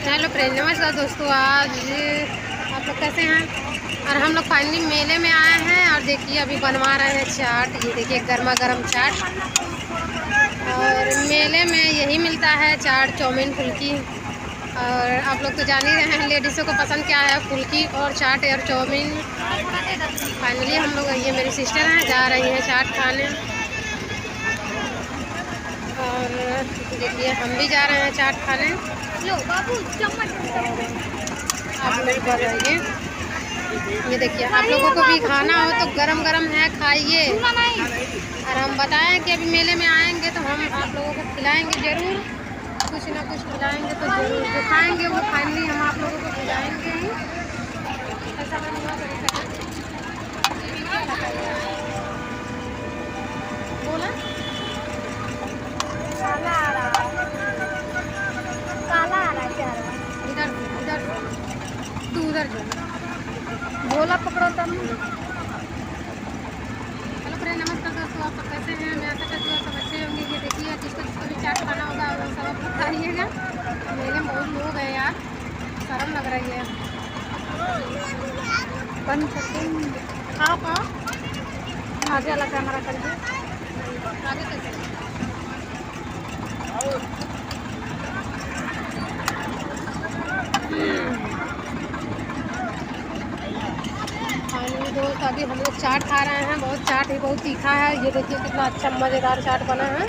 Hello friend, नमस्कार दोस्तों। आज आप लोग कैसे हैं? और हम लोग फाइनली मेले में आए हैं और देखिए अभी बनवा रहे हैं चाट। ये देखिए गर्मा गर्म चाट। और मेले में यही मिलता है, चाट, चाउमीन, फुल्की। और आप लोग तो जान ही रहे हैं लेडीज़ों को पसंद क्या है, फुल्की और चाट और चाउमीन। फाइनली हम लोग, ये मेरी सिस्टर हैं, जा रही हैं चाट खाने। और देखिए हम भी जा रहे हैं चाट खाने। लो बाबू चम्मच। आप लोग कर रहे हैं, ये देखिए आप लोगों को भी खाना हो तो गरम गरम है, खाइए। और हम बताएं कि अभी मेले में आएंगे तो हम आप लोगों को खिलाएंगे ज़रूर, कुछ ना कुछ खिलाएंगे तो ज़रूर। जो खाएंगे वो फाइनली हम आप लोगों को खिलाएंगे ही। ऐसा बनवा बोला इधर इधर तू उधर जो बोला पकड़ो तब। हेलो फ्रेंड, नमस्कार दोस्तों। आप सब कैसे हैं? मैं आशा करती हूँ आप सब अच्छे होंगे। ये देखिए जिसको जिसको भी चाट खाना होगा वो सब आप खाइएगा। मेले में बहुत लोग हैं यार, शर्म लग रही है। बंद करके आप आगे वाला कैमरा करिए। आगे कैसे फाइनली दोस्त अभी हम लोग चाट खा रहे हैं। बहुत चाट ही बहुत तीखा है। ये देखिए कितना अच्छा मज़ेदार चाट बना है।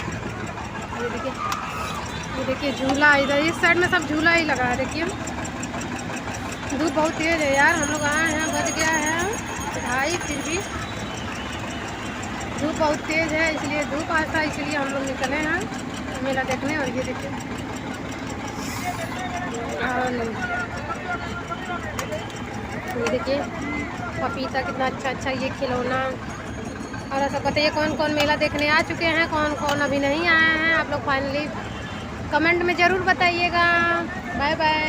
ये देखिए झूला, इधर इस साइड में सब झूला ही लगा है। देखिए धूप बहुत तेज़ है यार। हम लोग आए हैं, बज गया है 2:30, फिर भी धूप बहुत तेज़ है, इसलिए धूप आता है, इसलिए हम लोग निकले हैं मेला देखने। और ये देखिए ये देखिए पपीता कितना अच्छा अच्छा, ये खिलौना। और ऐसा बताइए कौन कौन मेला देखने आ चुके हैं, कौन कौन अभी नहीं आए हैं। आप लोग फाइनली कमेंट में ज़रूर बताइएगा। Bye bye.